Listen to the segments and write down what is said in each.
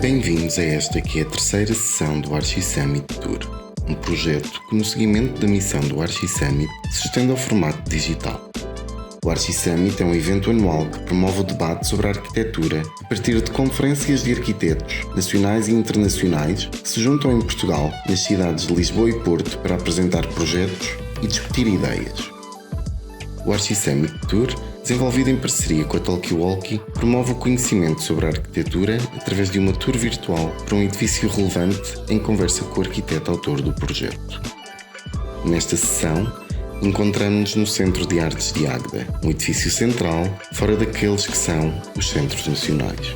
Bem-vindos a esta que é a terceira sessão do Archi Summit Tour, um projeto que, no seguimento da missão do Archi Summit, se estende ao formato digital. O Archi Summit é um evento anual que promove o debate sobre a arquitetura a partir de conferências de arquitetos nacionais e internacionais que se juntam em Portugal, nas cidades de Lisboa e Porto, para apresentar projetos e discutir ideias. O Archi Summit Tour, desenvolvido em parceria com a Talkie Walkie, promove o conhecimento sobre a arquitetura através de uma tour virtual para um edifício relevante em conversa com o arquiteto autor do projeto. Nesta sessão, encontramos-nos no Centro de Artes de Águeda, um edifício central, fora daqueles que são os centros nacionais.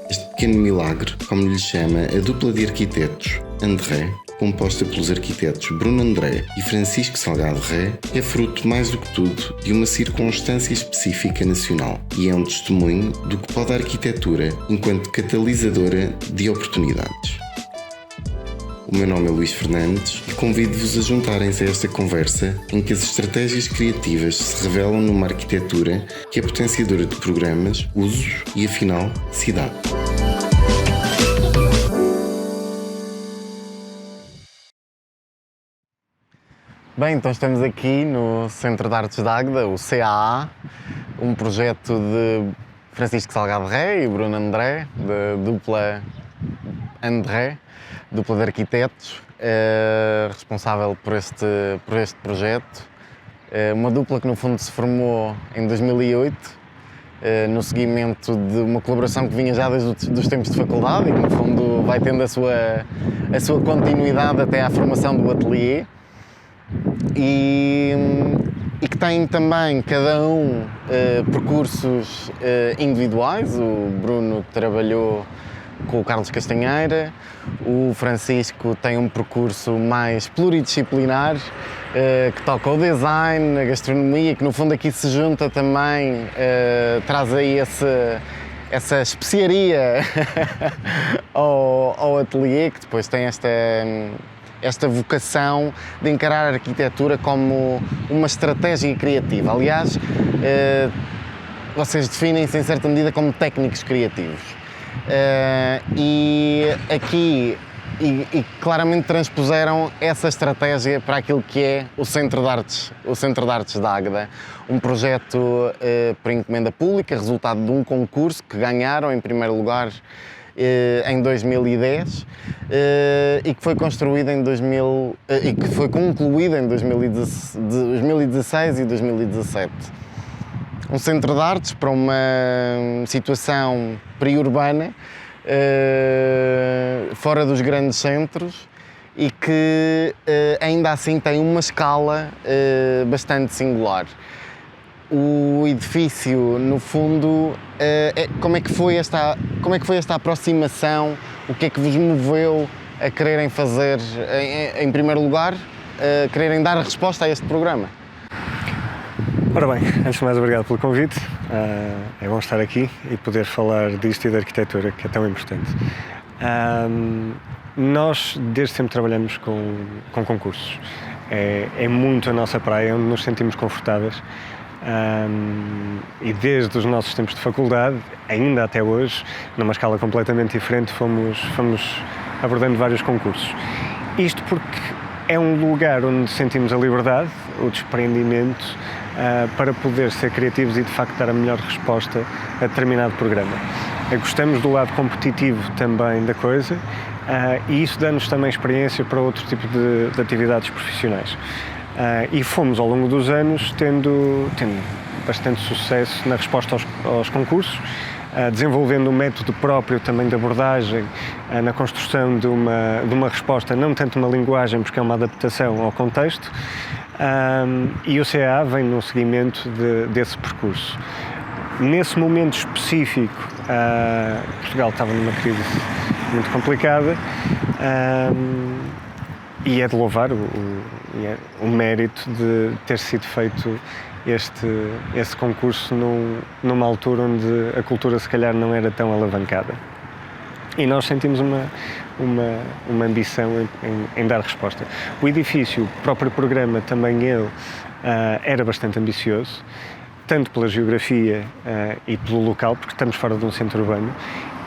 Este pequeno milagre, como lhe chama a dupla de arquitetos André, composta pelos arquitetos Bruno André e Francisco Salgado Ré, é fruto, mais do que tudo, de uma circunstância específica nacional e é um testemunho do que pode a arquitetura enquanto catalisadora de oportunidades. O meu nome é Luís Fernandes e convido-vos a juntarem-se a esta conversa em que as estratégias criativas se revelam numa arquitetura que é potenciadora de programas, usos e, afinal, cidade. Bem, então estamos aqui no Centro de Artes de Águeda, o CAA, um projeto de Francisco Salgado Ré e Bruno André, da dupla André, dupla de arquitetos, responsável por este projeto. Uma dupla que no fundo se formou em 2008, no seguimento de uma colaboração que vinha já desde os tempos de faculdade e que no fundo vai tendo a sua continuidade até à formação do ateliê. E que tem também cada um percursos individuais. O Bruno trabalhou com o Carlos Castanheira, o Francisco tem um percurso mais pluridisciplinar que toca o design, a gastronomia, que no fundo aqui se junta também, traz aí essa especiaria ao ateliê, que depois tem esta vocação de encarar a arquitetura como uma estratégia criativa. Aliás, vocês definem-se em certa medida como técnicos criativos. E aqui claramente transpuseram essa estratégia para aquilo que é o Centro de Artes de Águeda, um projeto por encomenda pública, resultado de um concurso que ganharam em primeiro lugar em 2010 e que foi construído e que foi concluído em 2016 e 2017. Um centro de artes para uma situação periurbana, fora dos grandes centros, e que ainda assim tem uma escala bastante singular. O edifício, no fundo, como é que foi esta aproximação? O que é que vos moveu a quererem fazer, em primeiro lugar, a quererem dar a resposta a este programa? Ora bem, antes de mais, obrigado pelo convite. É bom estar aqui e poder falar disto e da arquitetura, que é tão importante. Nós, desde sempre, trabalhamos com concursos. É muito a nossa praia, onde nos sentimos confortáveis. E desde os nossos tempos de faculdade, ainda até hoje, numa escala completamente diferente, fomos abordando vários concursos. Isto porque é um lugar onde sentimos a liberdade, o desprendimento, para poder ser criativos e de facto dar a melhor resposta a determinado programa. Gostamos do lado competitivo também da coisa, e isso dá-nos também experiência para outro tipo de atividades profissionais. E fomos, ao longo dos anos, tendo bastante sucesso na resposta aos concursos, desenvolvendo um método próprio também de abordagem, na construção de uma resposta, não tanto uma linguagem, porque é uma adaptação ao contexto, e o CAA vem no seguimento desse percurso. Nesse momento específico, Portugal estava numa crise muito complicada, e é de louvar o mérito de ter sido feito esse concurso numa altura onde a cultura se calhar não era tão alavancada. E nós sentimos uma ambição em dar resposta. O edifício, o próprio programa, também ele, era bastante ambicioso tanto pela geografia e pelo local, porque estamos fora de um centro urbano,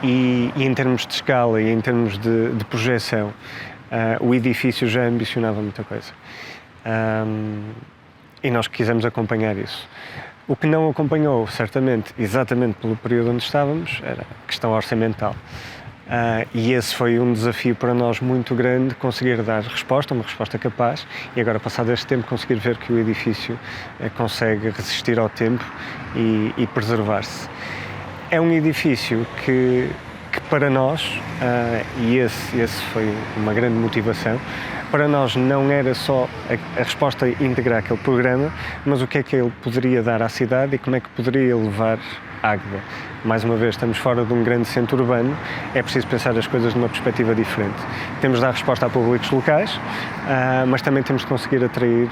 e em termos de escala e em termos de projeção, o edifício já ambicionava muita coisa. E nós quisemos acompanhar isso. O que não acompanhou, certamente, exatamente pelo período onde estávamos, era a questão orçamental. E esse foi um desafio para nós muito grande, conseguir dar resposta, uma resposta capaz, e agora, passado este tempo, conseguir ver que o edifício consegue resistir ao tempo e preservar-se. É um edifício que para nós, e esse foi uma grande motivação, para nós não era só a resposta íntegra àquele programa, mas o que é que ele poderia dar à cidade e como é que poderia levar Águeda. Mais uma vez, estamos fora de um grande centro urbano, é preciso pensar as coisas de uma perspectiva diferente. Temos de dar resposta a públicos locais, mas também temos de conseguir atrair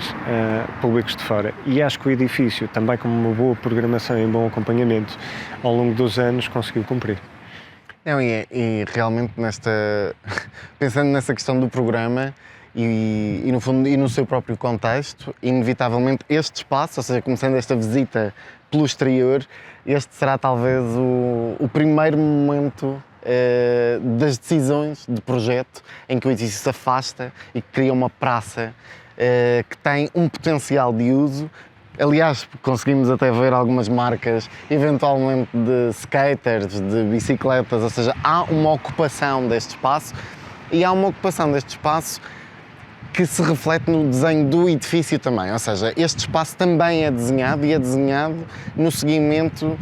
públicos de fora. E acho que o edifício, também com uma boa programação e um bom acompanhamento, ao longo dos anos conseguiu cumprir. Não, e realmente pensando nessa questão do programa e no fundo e no seu próprio contexto, inevitavelmente este espaço, ou seja, começando esta visita pelo exterior, este será talvez o primeiro momento das decisões de projeto em que o edifício se afasta e que cria uma praça que tem um potencial de uso. Aliás, conseguimos até ver algumas marcas, eventualmente de skaters, de bicicletas, ou seja, há uma ocupação deste espaço e há uma ocupação deste espaço que se reflete no desenho do edifício também, ou seja, este espaço também é desenhado e é desenhado no seguimento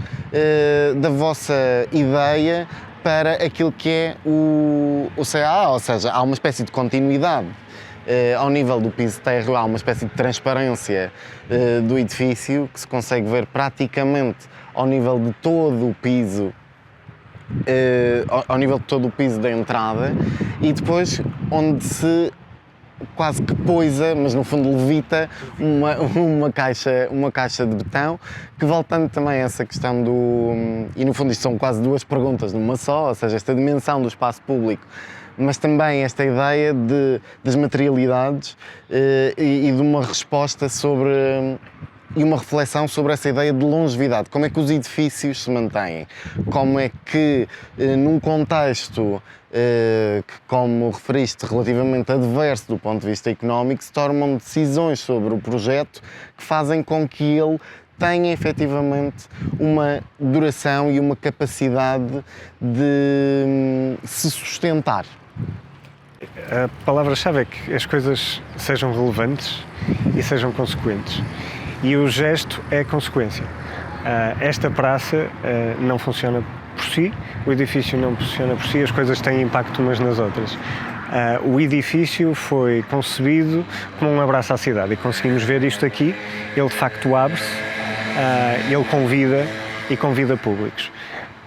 da vossa ideia para aquilo que é o CAA, ou seja, há uma espécie de continuidade. Ao nível do piso térreo há uma espécie de transparência do edifício que se consegue ver praticamente ao nível de todo o piso, ao nível de todo o piso da entrada, e depois onde se quase que poisa, mas no fundo levita uma caixa de betão, que, voltando também a essa questão e no fundo isto são quase duas perguntas numa só, ou seja, esta dimensão do espaço público, mas também esta ideia das materialidades e de uma resposta e uma reflexão sobre essa ideia de longevidade. Como é que os edifícios se mantêm? Como é que, num contexto que, como referiste, relativamente adverso do ponto de vista económico, se tomam decisões sobre o projeto que fazem com que ele tenha efetivamente uma duração e uma capacidade de se sustentar. A palavra-chave é que as coisas sejam relevantes e sejam consequentes. E o gesto é a consequência. Esta praça não funciona por si, o edifício não funciona por si, as coisas têm impacto umas nas outras. O edifício foi concebido como um abraço à cidade e conseguimos ver isto aqui. Ele de facto abre-se, ele convida públicos.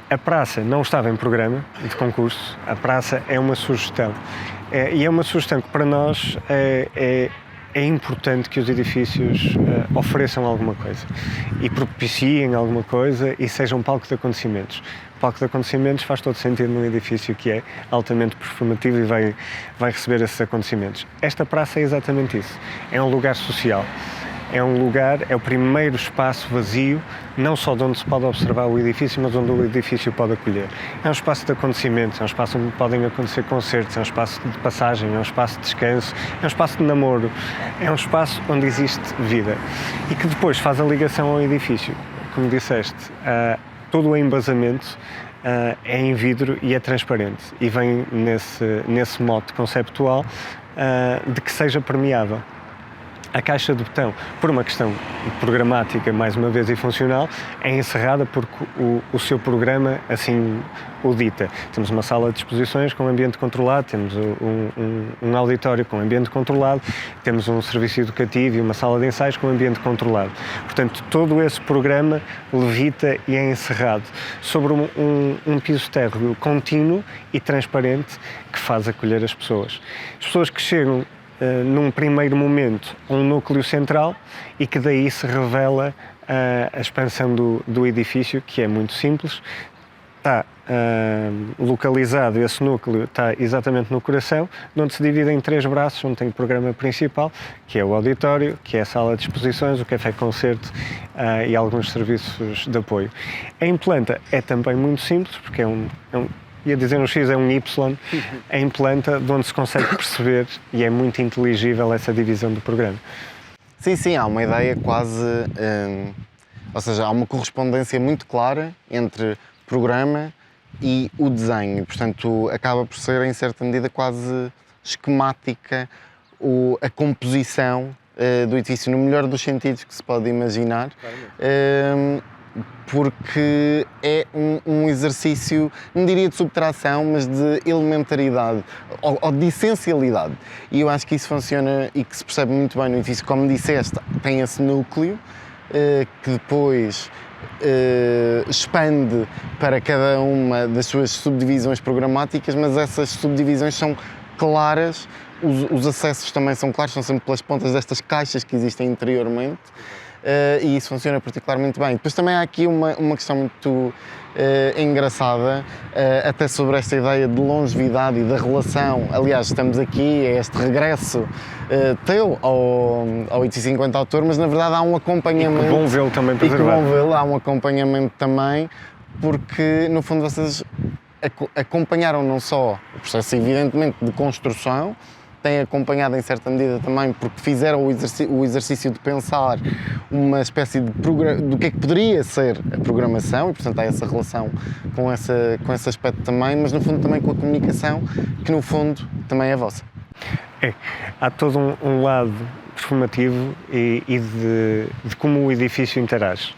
A praça não estava em programa de concurso, a praça é uma sugestão. E é uma sugestão que para nós é importante que os edifícios ofereçam alguma coisa e propiciem alguma coisa e sejam um palco de acontecimentos. O palco de acontecimentos faz todo sentido num edifício que é altamente performativo e vai receber esses acontecimentos. Esta praça é exatamente isso, é um lugar social. É um lugar, é o primeiro espaço vazio, não só de onde se pode observar o edifício, mas onde o edifício pode acolher. É um espaço de acontecimentos, é um espaço onde podem acontecer concertos, é um espaço de passagem, é um espaço de descanso, é um espaço de namoro, é um espaço onde existe vida e que depois faz a ligação ao edifício. Como disseste, todo o embasamento é em vidro e é transparente e vem nesse mote conceptual de que seja permeável. A caixa de betão, por uma questão programática, mais uma vez, e funcional, é encerrada porque o seu programa assim o dita. Temos uma sala de exposições com ambiente controlado, temos um auditório com ambiente controlado, temos um serviço educativo e uma sala de ensaios com ambiente controlado. Portanto, todo esse programa levita e é encerrado sobre um piso térreo contínuo e transparente que faz acolher as pessoas. As pessoas que chegam num primeiro momento, um núcleo central e que daí se revela a expansão do edifício, que é muito simples. está localizado, esse núcleo está exatamente no coração, onde se divide em 3 braços, onde tem o programa principal, que é o auditório, que é a sala de exposições, o café-concerto e alguns serviços de apoio. Em planta é também muito simples, porque ia dizer um X, é um Y, em planta, de onde se consegue perceber e é muito inteligível essa divisão do programa. Sim, há uma ideia quase, ou seja, há uma correspondência muito clara entre programa e o desenho, e, portanto, acaba por ser, em certa medida, quase esquemática a composição do edifício, no melhor dos sentidos que se pode imaginar, porque é um exercício, não diria de subtração, mas de elementaridade, ou de essencialidade. E eu acho que isso funciona e que se percebe muito bem no edifício. Como disseste, tem esse núcleo que depois expande para cada uma das suas subdivisões programáticas, mas essas subdivisões são claras, os acessos também são claros, são sempre pelas pontas destas caixas que existem interiormente. E isso funciona particularmente bem. Depois também há aqui uma questão muito engraçada, até sobre esta ideia de longevidade e da relação. Aliás, estamos aqui, é este regresso teu ao edifício enquanto autor, mas na verdade há um acompanhamento. E que bom vê-lo também preservado. Há um acompanhamento também, porque no fundo vocês acompanharam não só o processo, evidentemente, de construção, têm acompanhado em certa medida também porque fizeram o exercício de pensar uma espécie de do que é que poderia ser a programação, e portanto há essa relação com esse aspecto também, mas no fundo também com a comunicação, que no fundo também é vossa. Há todo um lado performativo e de como o edifício interage,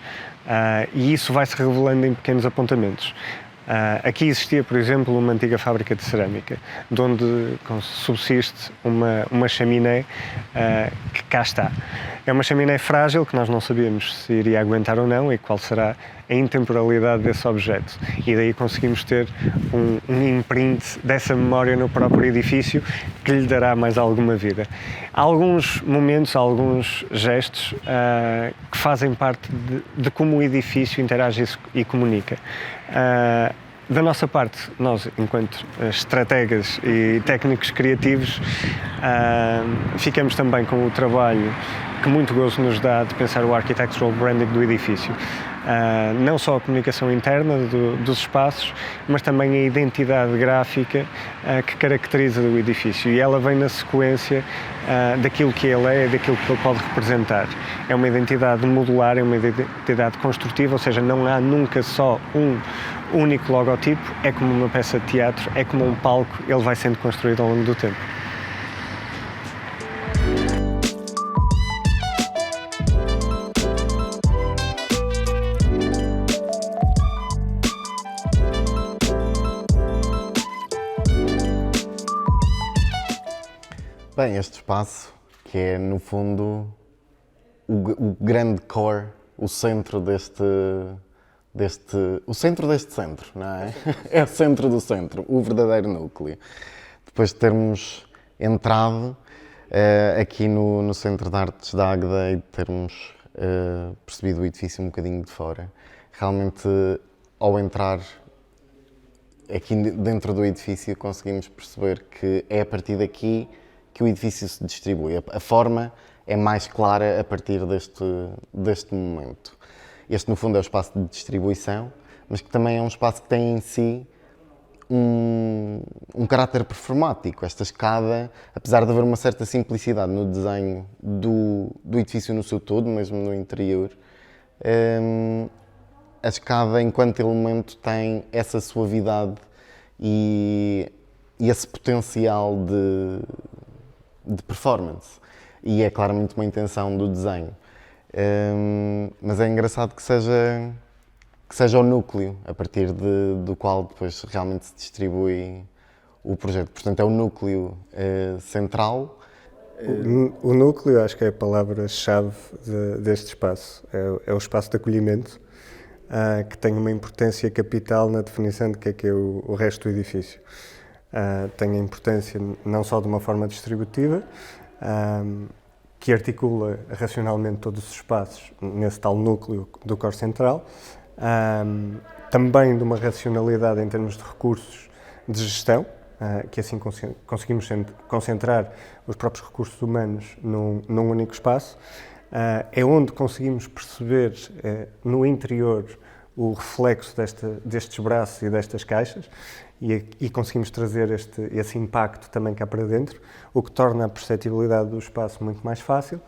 e isso vai-se revelando em pequenos apontamentos. Aqui existia, por exemplo, uma antiga fábrica de cerâmica, de onde subsiste uma chaminé que cá está. É uma chaminé frágil, que nós não sabíamos se iria aguentar ou não e qual será a intemporalidade desse objeto. E daí conseguimos ter um imprint dessa memória no próprio edifício que lhe dará mais alguma vida. Há alguns momentos, alguns gestos que fazem parte de como o edifício interage e comunica. Da nossa parte, nós, enquanto estrategas e técnicos criativos, ficamos também com o trabalho que muito gozo nos dá de pensar o architectural branding do edifício. Não só a comunicação interna dos espaços, mas também a identidade gráfica que caracteriza o edifício, e ela vem na sequência daquilo que ele é e daquilo que ele pode representar. É uma identidade modular, é uma identidade construtiva, ou seja, não há nunca só um único logotipo, é como uma peça de teatro, é como um palco, ele vai sendo construído ao longo do tempo. Bem, este espaço, que é no fundo o grande core, o centro o centro deste centro, não é? É o centro do centro, o verdadeiro núcleo. Depois de termos entrado aqui no Centro de Artes de Águeda e de termos percebido o edifício um bocadinho de fora, realmente ao entrar aqui dentro do edifício conseguimos perceber que é a partir daqui que o edifício se distribui. A forma é mais clara a partir deste momento. Este, no fundo, é o espaço de distribuição, mas que também é um espaço que tem em si um caráter performático. Esta escada, apesar de haver uma certa simplicidade no desenho do edifício no seu todo, mesmo no interior, a escada, enquanto elemento, tem essa suavidade e esse potencial de performance, e é claramente uma intenção do desenho, mas é engraçado que seja o núcleo a partir do qual depois realmente se distribui o projeto. Portanto, é o núcleo central. O núcleo, acho que é a palavra-chave deste espaço, é o espaço de acolhimento, que tem uma importância capital na definição de que é o resto do edifício. Tem a importância não só de uma forma distributiva, que articula racionalmente todos os espaços nesse tal núcleo do core central, também de uma racionalidade em termos de recursos de gestão, que assim conseguimos concentrar os próprios recursos humanos num único espaço. É onde conseguimos perceber no interior o reflexo destes braços e destas caixas e conseguimos trazer esse impacto também cá para dentro, o que torna a perceptibilidade do espaço muito mais fácil,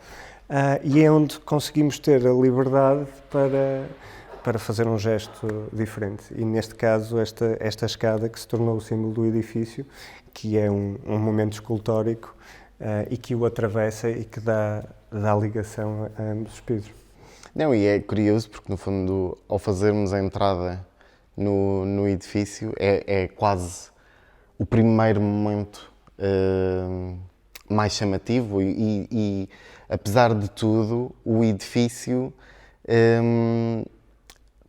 e é onde conseguimos ter a liberdade para fazer um gesto diferente. E neste caso esta escada que se tornou o símbolo do edifício, que é um momento escultórico e que o atravessa e que dá ligação a ambos os pisos. Não, e é curioso porque, no fundo, ao fazermos a entrada no edifício, é quase o primeiro momento mais chamativo e, apesar de tudo, o edifício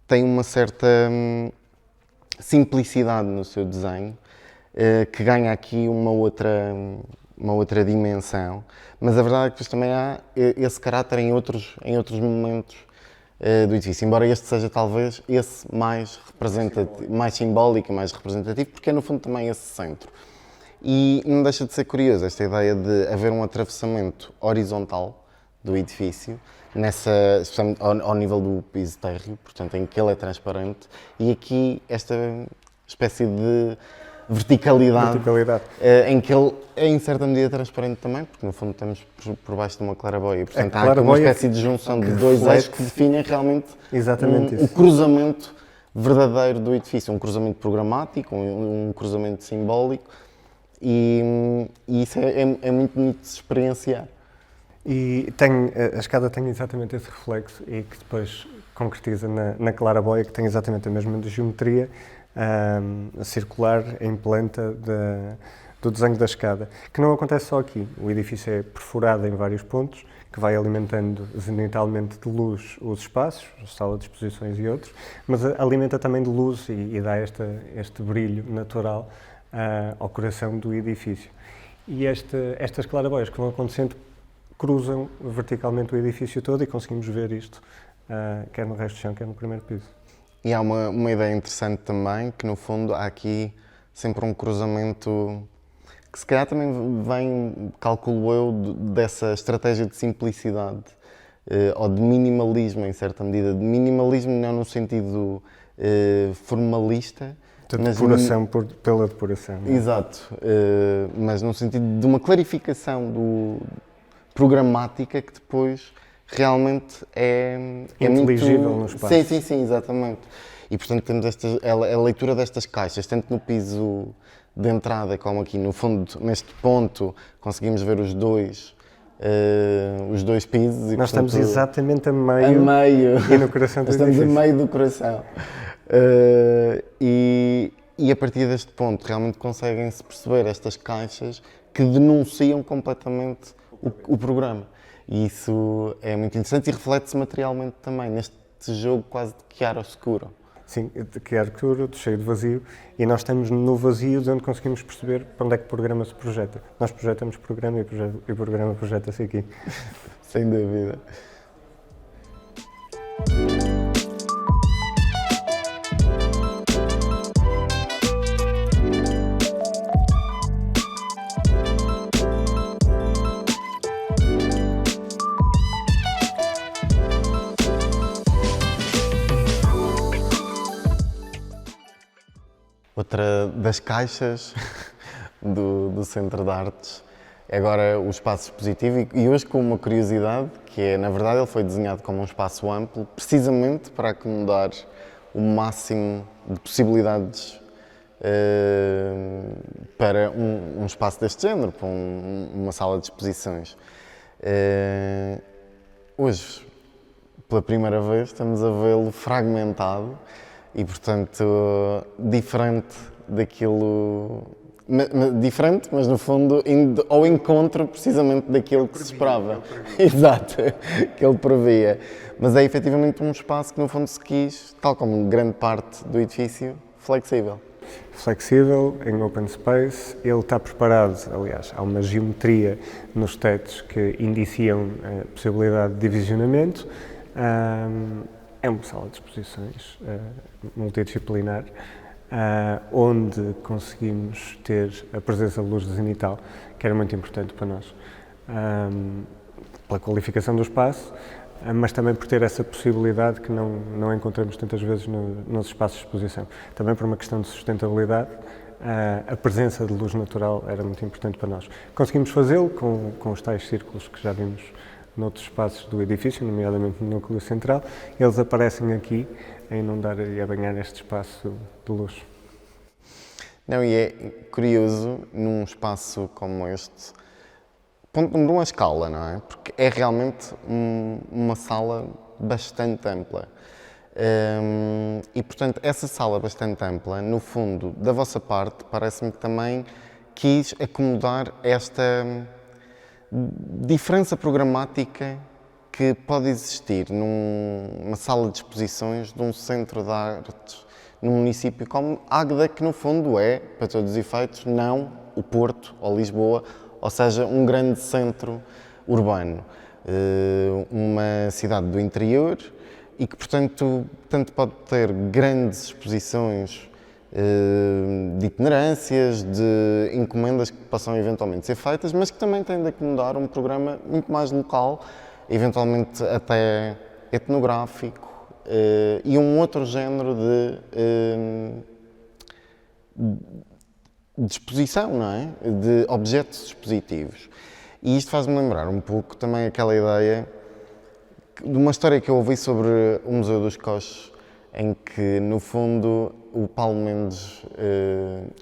tem uma certa simplicidade no seu desenho, que ganha aqui uma outra dimensão, mas a verdade é que depois também há esse caráter em outros momentos do edifício, embora este seja talvez esse mais representativo, mais simbólico e mais representativo, porque é no fundo também esse centro. E não deixa de ser curioso esta ideia de haver um atravessamento horizontal do edifício, especialmente ao nível do piso térreo, portanto em que ele é transparente, e aqui esta espécie de verticalidade. Em que ele é em certa medida transparente também, porque no fundo estamos por baixo de uma claraboia, portanto há aqui uma espécie de junção de dois eixos que definem realmente o cruzamento verdadeiro do edifício, um cruzamento programático, um cruzamento simbólico, e isso é muito bonito de se experienciar. E a escada tem exatamente esse reflexo e que depois concretiza na claraboia, que tem exatamente a mesma geometria circular em planta do desenho da escada, que não acontece só aqui. O edifício é perforado em vários pontos, que vai alimentando zenitalmente de luz os espaços, a sala de exposições e outros, mas alimenta também de luz e dá este brilho natural ao coração do edifício. E estas claraboias que vão acontecendo cruzam verticalmente o edifício todo e conseguimos ver isto, quer no resto do chão, quer no primeiro piso. E há uma ideia interessante também, que no fundo há aqui sempre um cruzamento que se calhar também vem, calculo eu, dessa estratégia de simplicidade ou de minimalismo em certa medida. De minimalismo não no sentido formalista, mas depuração pela depuração. Não é? Exato, mas no sentido de uma clarificação programática que depois realmente é inteligível muito... no espaço. Sim, exatamente. E portanto temos a leitura destas caixas, tanto no piso de entrada como aqui no fundo, neste ponto, conseguimos ver os dois pisos. E, nós portanto, estamos exatamente a meio e no coração do edifício. Estamos a meio do coração. E a partir deste ponto realmente conseguem-se perceber estas caixas que denunciam completamente o programa. E isso é muito interessante e reflete-se materialmente também neste jogo quase de chiaro-escuro. Sim, de chiaro-escuro, cheio de vazio, e nós estamos no vazio de onde conseguimos perceber para onde é que o programa se projeta. Nós projetamos o programa e o programa projeta-se aqui. Sem dúvida. Outra das caixas do Centro de Artes é agora o espaço expositivo e hoje com uma curiosidade, que é, na verdade, ele foi desenhado como um espaço amplo, precisamente para acomodar o máximo de possibilidades para um espaço deste género, para uma sala de exposições. Hoje, pela primeira vez, estamos a vê-lo fragmentado e, portanto, diferente daquilo... Diferente, mas no fundo indo ao encontro precisamente daquilo que se esperava. Exato, que ele previa. Mas é efetivamente um espaço que no fundo se quis, tal como grande parte do edifício, flexível. Flexível, em open space, ele está preparado, aliás, há uma geometria nos tetos que indiciam a possibilidade de divisionamento. É uma sala de exposições multidisciplinar, onde conseguimos ter a presença de luz zenital, que era muito importante para nós, pela qualificação do espaço, mas também por ter essa possibilidade que não encontramos tantas vezes nos espaços de exposição. Também por uma questão de sustentabilidade, a presença de luz natural era muito importante para nós. Conseguimos fazê-lo com os tais círculos que já vimos noutros espaços do edifício, nomeadamente no núcleo central. Eles aparecem aqui a inundar e a banhar este espaço de luz. Não, e é curioso, num espaço como este, ponto número 1, a escala, não é? Porque é realmente uma sala bastante ampla. E, portanto, essa sala bastante ampla, no fundo, da vossa parte, parece-me que também quis acomodar esta diferença programática que pode existir numa sala de exposições de um centro de artes num município como Águeda, que no fundo é, para todos os efeitos, não o Porto ou Lisboa, ou seja, um grande centro urbano, uma cidade do interior e que, portanto, tanto pode ter grandes exposições de itinerâncias, de encomendas que possam eventualmente ser feitas, mas que também tem de acomodar um programa muito mais local, eventualmente até etnográfico, e um outro género de exposição, não é? De objetos expositivos. E isto faz-me lembrar um pouco também aquela ideia de uma história que eu ouvi sobre o Museu dos Coches, em que, no fundo, o Paulo Mendes,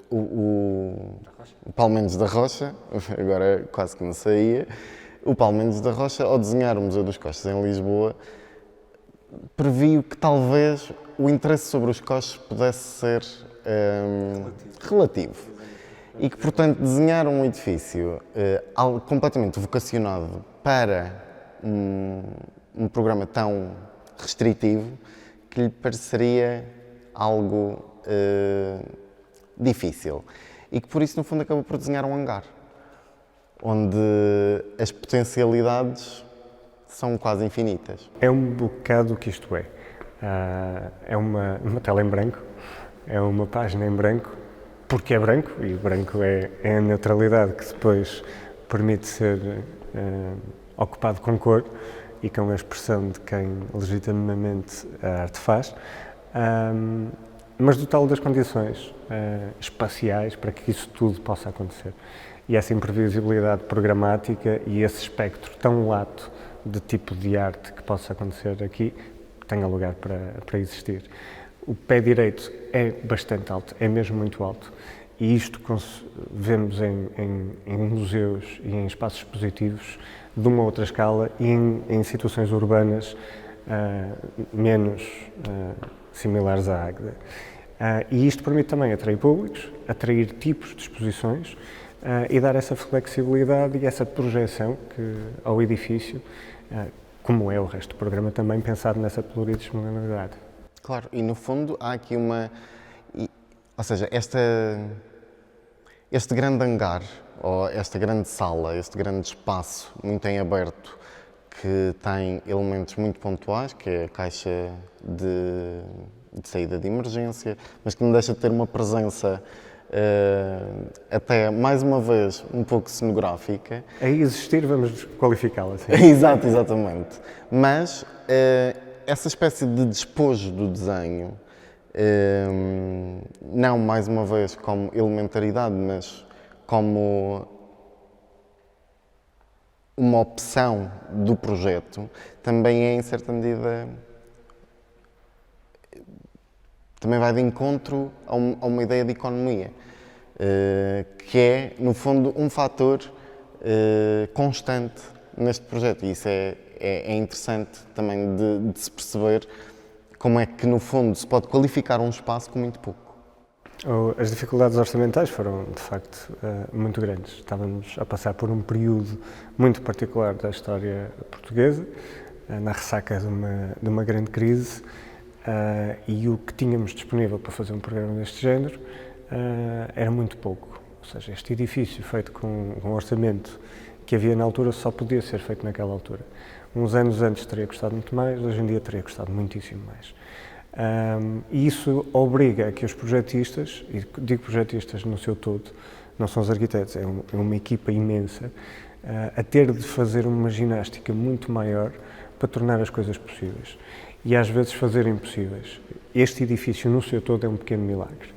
o Paulo Mendes da Rocha, agora quase que não saía, o Paulo Mendes da Rocha, ao desenhar o Museu dos Coches em Lisboa, previu que talvez o interesse sobre os coches pudesse ser relativo. E que, portanto, desenhar um edifício completamente vocacionado para um programa tão restritivo que lhe pareceria algo difícil. E que, por isso, no fundo, acabou por desenhar um hangar, onde as potencialidades são quase infinitas. É um bocado o que isto é. É uma tela em branco, é uma página em branco, porque é branco, e branco é a neutralidade que depois permite ser ocupado com cor e com a expressão de quem legitimamente a arte faz, mas dotá-lo das condições espaciais para que isso tudo possa acontecer. E essa imprevisibilidade programática e esse espectro tão lato de tipo de arte que possa acontecer aqui tenha lugar para existir. O pé direito é bastante alto, é mesmo muito alto, e isto vemos em museus e em espaços expositivos de uma outra escala e em situações urbanas menos similares à Águeda. E isto permite também atrair públicos, atrair tipos de exposições e dar essa flexibilidade e essa projeção ao edifício, como é o resto do programa, também pensado nessa pluridisciplinaridade. Claro, e no fundo há aqui ou seja, este grande hangar, ou esta grande sala, este grande espaço muito em aberto, que tem elementos muito pontuais, que é a caixa de saída de emergência, mas que não deixa de ter uma presença até, mais uma vez, um pouco cenográfica. A existir, vamos qualificá-la assim. Exatamente. Mas essa espécie de despojo do desenho, não mais uma vez como elementaridade, mas como uma opção do projeto, também é, em certa medida, também vai de encontro a uma ideia de economia, que é, no fundo, um fator constante neste projeto. E isso é interessante também de se perceber como é que, no fundo, se pode qualificar um espaço com muito pouco. As dificuldades orçamentais foram, de facto, muito grandes. Estávamos a passar por um período muito particular da história portuguesa, na ressaca de uma grande crise, e o que tínhamos disponível para fazer um programa deste género era muito pouco. Ou seja, este edifício feito com um orçamento que havia na altura só podia ser feito naquela altura. Uns anos antes teria custado muito mais, hoje em dia teria custado muitíssimo mais. E isso obriga a que os projetistas, e digo projetistas no seu todo, não são os arquitetos, é uma equipa imensa, a ter de fazer uma ginástica muito maior para tornar as coisas possíveis. E às vezes fazer impossíveis. Este edifício no seu todo é um pequeno milagre.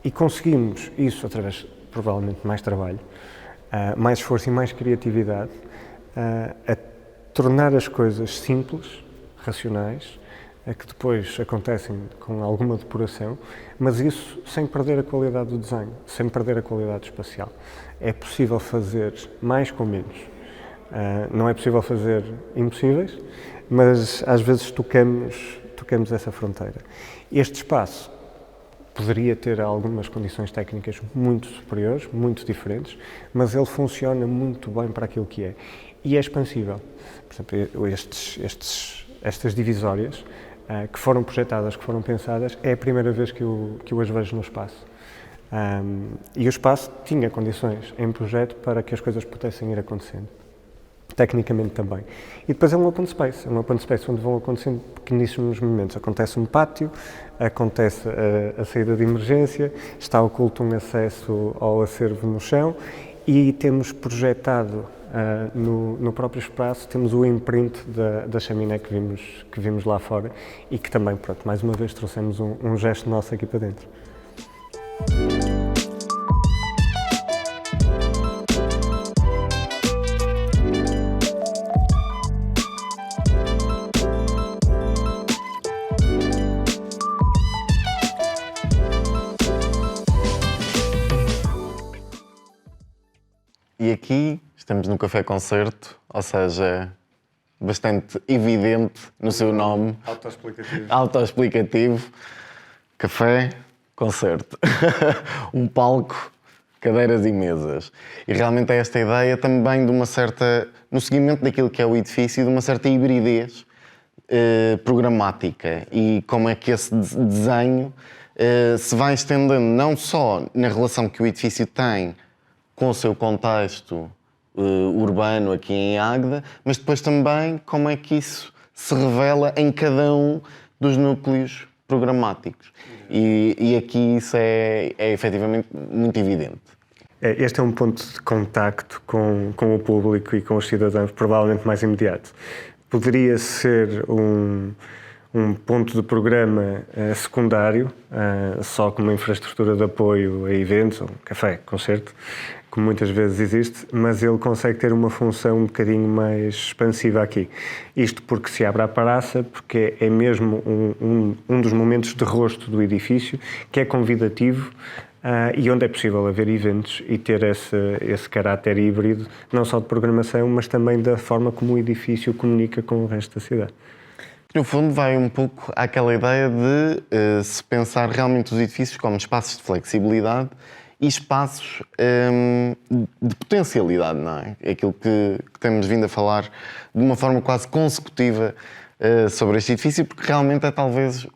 E conseguimos isso através, provavelmente, de mais trabalho, mais esforço e mais criatividade, a tornar as coisas simples, racionais, que depois acontecem com alguma depuração, mas isso sem perder a qualidade do desenho, sem perder a qualidade espacial. É possível fazer mais com menos. Não é possível fazer impossíveis, mas às vezes tocamos essa fronteira. Este espaço poderia ter algumas condições técnicas muito superiores, muito diferentes, mas ele funciona muito bem para aquilo que é. E é expansível. Por exemplo, estas divisórias que foram projetadas, que foram pensadas, é a primeira vez que eu as vejo no espaço. E o espaço tinha condições em projeto para que as coisas pudessem ir acontecendo. Tecnicamente também. E depois é um open space onde vão acontecendo pequeníssimos momentos. Acontece um pátio, acontece a saída de emergência, está oculto um acesso ao acervo no chão e temos projetado no próprio espaço, temos o imprint da chaminé que vimos lá fora e que também, pronto, mais uma vez trouxemos um gesto nosso aqui para dentro. E aqui estamos no Café Concerto, ou seja, bastante evidente no seu nome. Autoexplicativo. Autoexplicativo. Café, concerto. Um palco, cadeiras e mesas. E realmente é esta ideia também de uma certa, no seguimento daquilo que é o edifício, de uma certa hibridez programática e como é que esse desenho se vai estendendo não só na relação que o edifício tem com o seu contexto urbano aqui em Águeda, mas depois também como é que isso se revela em cada um dos núcleos programáticos. E aqui isso é efetivamente muito evidente. Este é um ponto de contacto com o público e com os cidadãos provavelmente mais imediato. Poderia ser um ponto de programa secundário, só como uma infraestrutura de apoio a eventos, ou café, concerto, como muitas vezes existe, mas ele consegue ter uma função um bocadinho mais expansiva aqui. Isto porque se abre a praça, porque é mesmo um dos momentos de rosto do edifício, que é convidativo e onde é possível haver eventos e ter esse caráter híbrido, não só de programação, mas também da forma como o edifício comunica com o resto da cidade. No fundo, vai um pouco àquela ideia de se pensar realmente os edifícios como espaços de flexibilidade e espaços de potencialidade, não é? É aquilo que temos vindo a falar de uma forma quase consecutiva sobre este edifício, porque realmente é talvez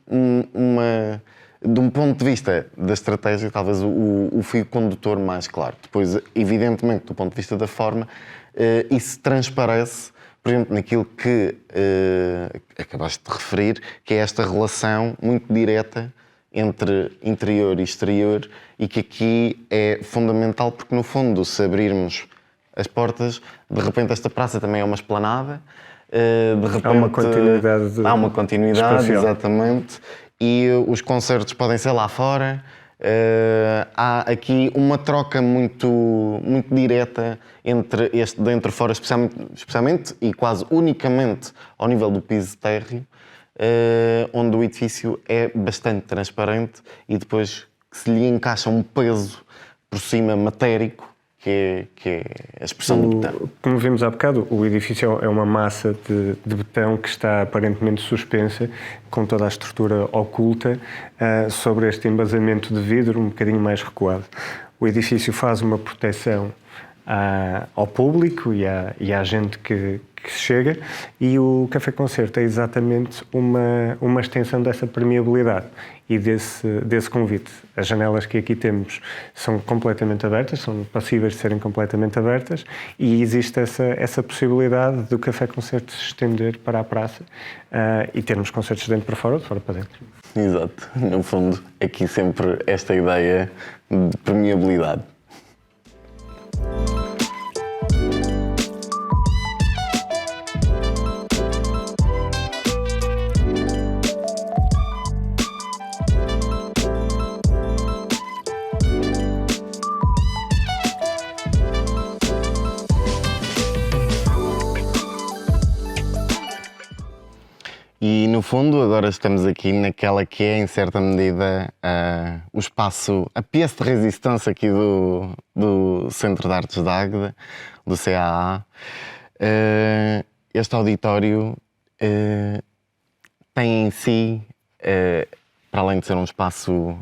de um ponto de vista da estratégia, talvez o fio condutor mais claro. Depois, evidentemente, do ponto de vista da forma, isso transparece, por exemplo, naquilo que acabaste de referir, que é esta relação muito direta entre interior e exterior e que aqui é fundamental porque, no fundo, se abrirmos as portas, de repente esta praça também é uma esplanada, de repente... Há uma continuidade espacial. Exatamente, e os concertos podem ser lá fora. Há aqui uma troca muito direta entre este dentro e fora, especialmente e quase unicamente ao nível do piso térreo, onde o edifício é bastante transparente e depois que se lhe encaixa um peso por cima matérico, que é a expressão do betão. Como vimos há bocado, o edifício é uma massa de betão que está aparentemente suspensa, com toda a estrutura oculta, sobre este embasamento de vidro um bocadinho mais recuado. O edifício faz uma proteção ao público e à gente que chega, e o Café Concerto é exatamente uma extensão dessa permeabilidade e desse convite. As janelas que aqui temos são completamente abertas, são passíveis de serem completamente abertas, e existe essa possibilidade do Café Concerto se estender para a praça e termos concertos de dentro para fora ou de fora para dentro. Exato. No fundo, aqui sempre esta ideia de permeabilidade. E, no fundo, agora estamos aqui naquela que é, em certa medida, o espaço, a pièce de resistência aqui do Centro de Artes de Águeda, do CAA. Este auditório tem em si, para além de ser um espaço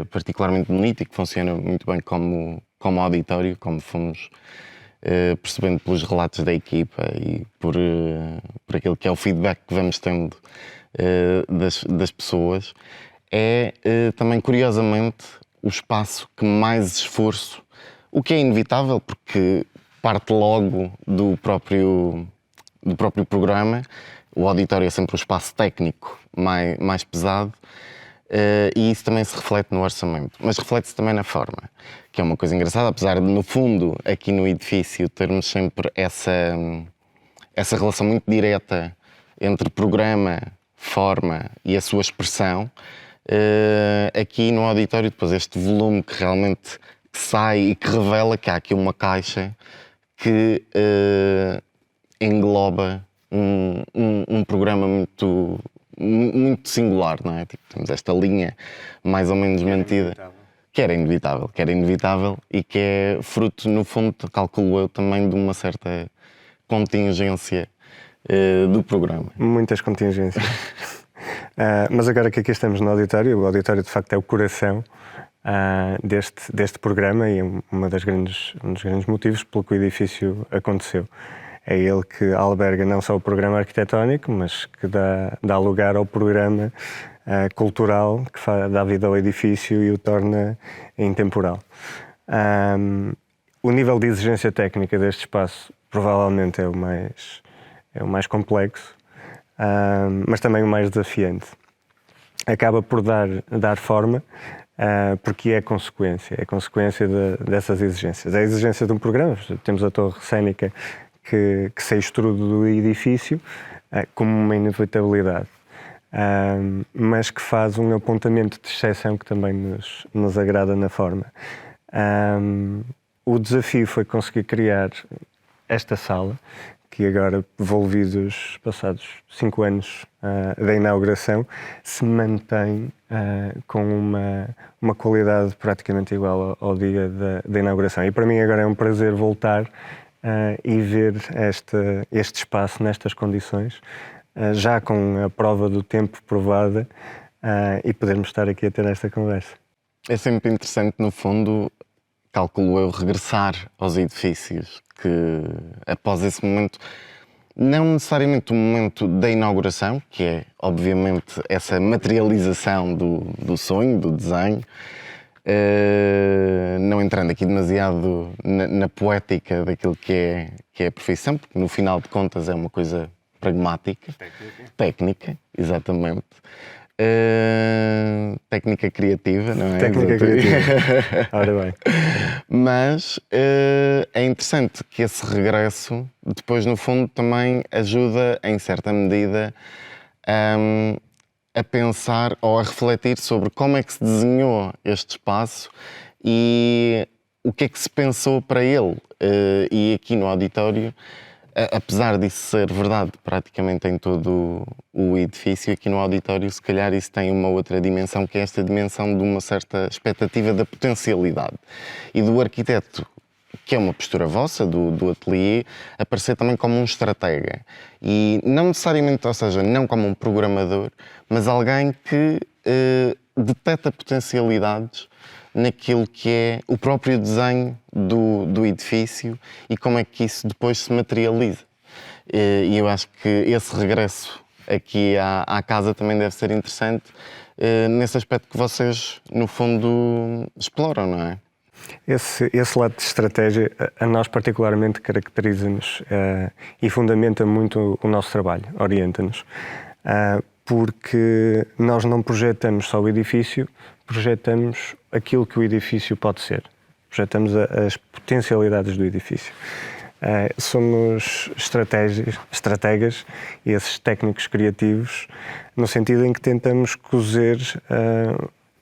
particularmente bonito e que funciona muito bem como auditório, como fomos percebendo pelos relatos da equipa e por aquilo que é o feedback que vamos tendo das pessoas, é também, curiosamente, o espaço que mais esforço, o que é inevitável porque parte logo do próprio programa. O auditório é sempre um espaço técnico mais pesado, e isso também se reflete no orçamento, mas reflete-se também na forma, que é uma coisa engraçada, apesar de, no fundo, aqui no edifício termos sempre essa relação muito direta entre programa, forma e a sua expressão. Aqui no auditório, depois este volume que realmente sai e que revela que há aqui uma caixa que engloba um programa muito singular, não é? Tipo, temos esta linha mais ou menos mantida, que era inevitável e que é fruto, no fundo, calculo eu, também de uma certa contingência do programa. Muitas contingências. Mas agora que aqui estamos no auditório, o auditório de facto é o coração deste programa e é um dos grandes motivos pelo que o edifício aconteceu. É ele que alberga não só o programa arquitetónico, mas que dá lugar ao programa cultural, que dá vida ao edifício e o torna intemporal. O nível de exigência técnica deste espaço provavelmente é o mais complexo, mas também o mais desafiante. Acaba por dar forma, porque é consequência dessas exigências. É a exigência de um programa. Temos a torre cénica que se extrude do edifício como uma inevitabilidade, mas que faz um apontamento de exceção que também nos agrada na forma. O desafio foi conseguir criar esta sala, que agora, passados 5 anos da inauguração, se mantém com uma qualidade praticamente igual ao dia da inauguração. E para mim agora é um prazer voltar e ver este espaço nestas condições, já com a prova do tempo provada, e podermos estar aqui a ter esta conversa. É sempre interessante, no fundo, calculo eu, regressar aos edifícios, que após esse momento, não necessariamente o momento da inauguração, que é, obviamente, essa materialização do sonho, do desenho, não entrando aqui demasiado na poética daquilo que é a profissão, porque no final de contas é uma coisa pragmática, técnica, exatamente. Técnica criativa, não é? Técnica criativa. Ora bem. Mas é interessante que esse regresso, depois, no fundo, também ajuda, em certa medida, a pensar ou a refletir sobre como é que se desenhou este espaço e o que é que se pensou para ele. E aqui no auditório, apesar disso ser verdade praticamente em todo o edifício, aqui no auditório se calhar isso tem uma outra dimensão, que é esta dimensão de uma certa expectativa da potencialidade. E do arquiteto, que é uma postura vossa, do atelier, aparecer também como um estratega. E não necessariamente, ou seja, não como um programador, mas alguém que detecta potencialidades naquilo que é o próprio desenho do edifício e como é que isso depois se materializa. E eu acho que esse regresso aqui à casa também deve ser interessante nesse aspecto que vocês, no fundo, exploram, não é? Esse lado de estratégia, a nós particularmente, caracteriza-nos e fundamenta muito o nosso trabalho, orienta-nos. Porque nós não projetamos só o edifício, projetamos aquilo que o edifício pode ser. Projetamos as potencialidades do edifício. Somos estrategas e esses técnicos criativos, no sentido em que tentamos cozer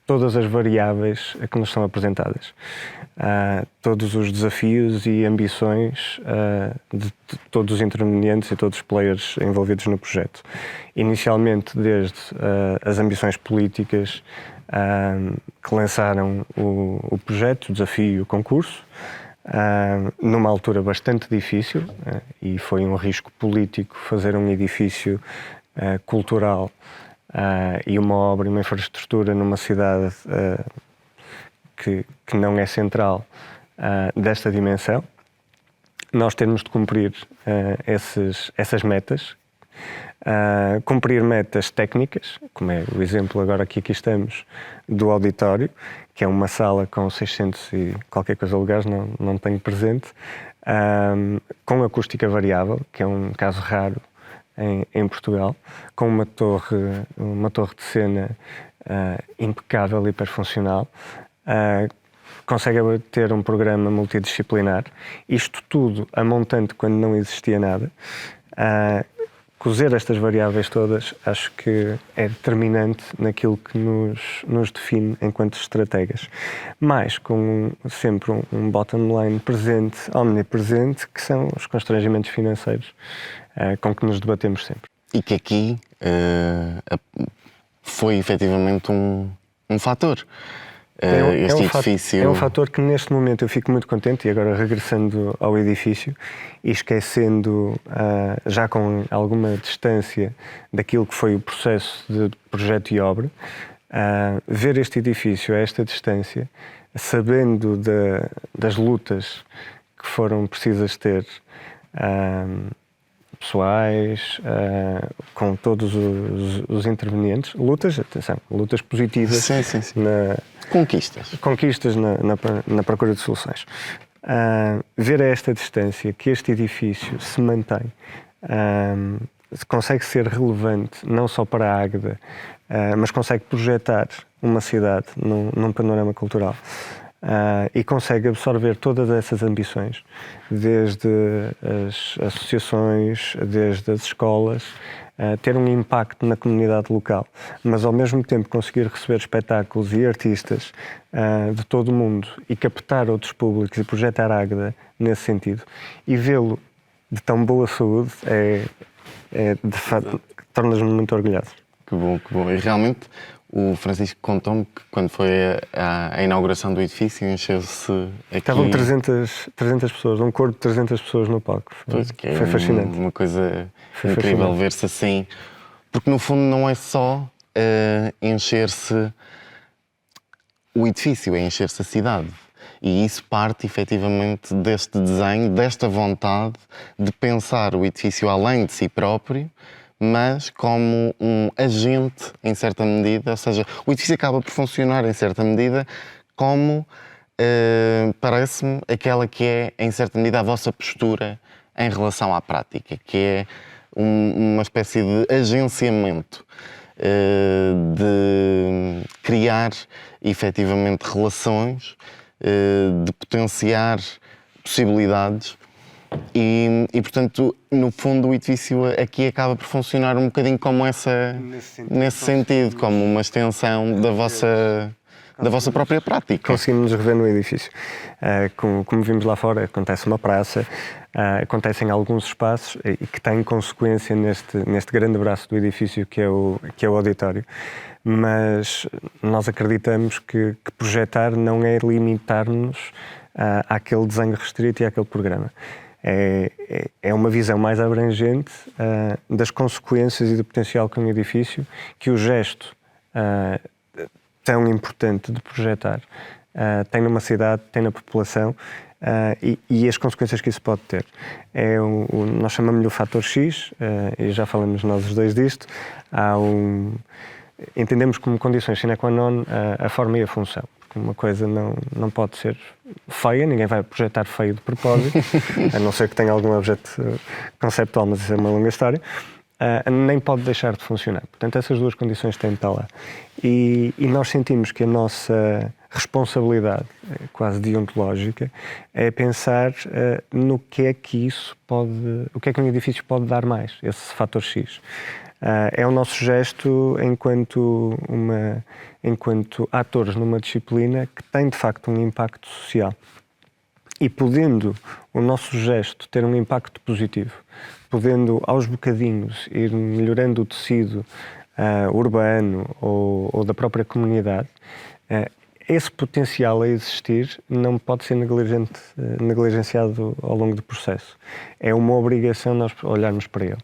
todas as variáveis a que nos são apresentadas. Todos os desafios e ambições de todos os intervenientes e todos os players envolvidos no projeto. Inicialmente, desde as ambições políticas que lançaram o projeto, o desafio e o concurso, numa altura bastante difícil, e foi um risco político fazer um edifício cultural e uma obra e uma infraestrutura numa cidade que não é central desta dimensão. Nós temos de cumprir essas metas, cumprir metas técnicas, como é o exemplo agora que aqui estamos do auditório, que é uma sala com 600 e qualquer coisa lugares, não tenho presente, com acústica variável, que é um caso raro em Portugal, com uma torre de cena impecável, hiperfuncional, consegue ter um programa multidisciplinar, isto tudo a montante quando não existia nada. Cozer estas variáveis todas acho que é determinante naquilo que nos define enquanto estrategas, mas com sempre um bottom line presente, omnipresente, que são os constrangimentos financeiros com que nos debatemos sempre. E que aqui foi efetivamente um fator. Este edifício... É um fator que neste momento eu fico muito contente, e agora regressando ao edifício e esquecendo, já com alguma distância daquilo que foi o processo de projeto e obra, ver este edifício a esta distância, sabendo das lutas que foram precisas ter, pessoais, com todos os intervenientes, lutas positivas. Sim. Conquistas na procura de soluções. Ver a esta distância que este edifício se mantém, consegue ser relevante não só para a Águeda, mas consegue projetar uma cidade num panorama cultural. E consegue absorver todas essas ambições, desde as associações, desde as escolas, ter um impacto na comunidade local, mas ao mesmo tempo conseguir receber espetáculos e artistas de todo o mundo e captar outros públicos e projetar a Águeda nesse sentido e vê-lo de tão boa saúde de fato, torna-nos muito orgulhosos. Que bom. E realmente o Francisco contou-me que quando foi a inauguração do edifício encheu-se aqui... Estavam 300 pessoas, um coro de 300 pessoas no palco. Foi fascinante. Uma coisa incrível ver-se assim. Porque no fundo não é só encher-se o edifício, é encher-se a cidade. E isso parte efetivamente deste desenho, desta vontade de pensar o edifício além de si próprio, mas como um agente em certa medida, ou seja, o edifício acaba por funcionar em certa medida como, parece-me, aquela que é em certa medida a vossa postura em relação à prática, que é uma espécie de agenciamento, de criar efetivamente relações, de potenciar possibilidades. E, portanto, no fundo, o edifício aqui acaba por funcionar um bocadinho como nesse sentido, como uma extensão da vossa própria prática. Conseguimos nos rever no edifício. Como vimos lá fora, acontece uma praça, acontecem alguns espaços e que têm consequência neste grande braço do edifício que é o auditório. Mas nós acreditamos que projetar não é limitar-nos àquele desenho restrito e àquele programa. É uma visão mais abrangente das consequências e do potencial que um edifício, que o gesto tão importante de projetar tem numa cidade, tem na população e as consequências que isso pode ter. Nós chamamos-lhe o fator X, e já falamos nós os dois disto. Entendemos como condições sine qua non a forma e a função. Uma coisa não pode ser feia, ninguém vai projetar feio de propósito, a não ser que tenha algum objeto conceptual, mas isso é uma longa história, nem pode deixar de funcionar. Portanto, essas duas condições têm de estar lá. E nós sentimos que a nossa responsabilidade, quase deontológica, é pensar no que é que isso pode, o que é que um edifício pode dar mais, esse fator X. É o nosso gesto enquanto atores numa disciplina que tem, de facto, um impacto social. E podendo o nosso gesto ter um impacto positivo, podendo, aos bocadinhos, ir melhorando o tecido urbano ou da própria comunidade, esse potencial a existir não pode ser negligenciado ao longo do processo. É uma obrigação nós olharmos para ele.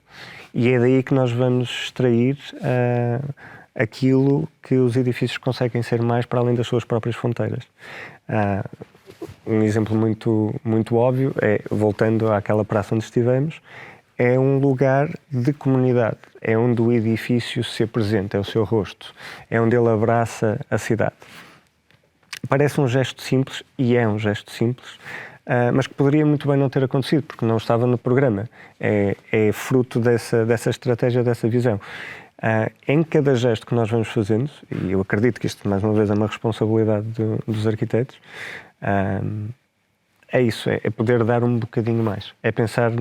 E é daí que nós vamos extrair aquilo que os edifícios conseguem ser mais para além das suas próprias fronteiras. Um exemplo muito óbvio é, voltando àquela praça onde estivemos, é um lugar de comunidade, é onde o edifício se apresenta, é o seu rosto, é onde ele abraça a cidade. Parece um gesto simples, e é um gesto simples, mas que poderia muito bem não ter acontecido, porque não estava no programa. É fruto dessa estratégia, dessa visão. Em cada gesto que nós vamos fazendo, e eu acredito que isto, mais uma vez, é uma responsabilidade dos arquitetos, é isso, é poder dar um bocadinho mais. É pensar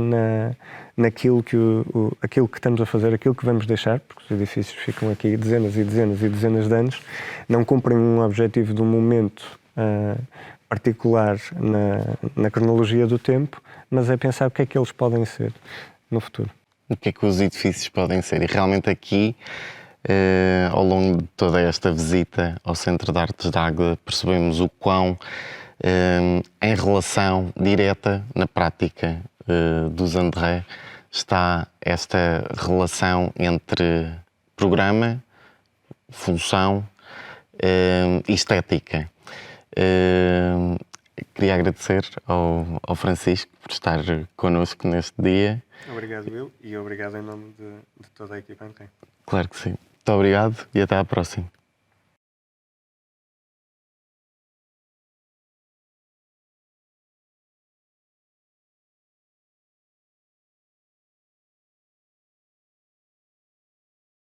naquilo aquilo que estamos a fazer, aquilo que vamos deixar, porque os edifícios ficam aqui dezenas e dezenas e dezenas de anos, não cumprem um objetivo de um momento particular na cronologia do tempo, mas é pensar o que é que eles podem ser no futuro. O que é que os edifícios podem ser? E realmente aqui, ao longo de toda esta visita ao Centro de Artes de Águeda, percebemos o quão, em relação direta, na prática dos André, está esta relação entre programa, função e estética. Queria agradecer ao Francisco por estar connosco neste dia. Obrigado, Will, e obrigado em nome de toda a equipa em Tem. Claro que sim. Muito obrigado e até à próxima.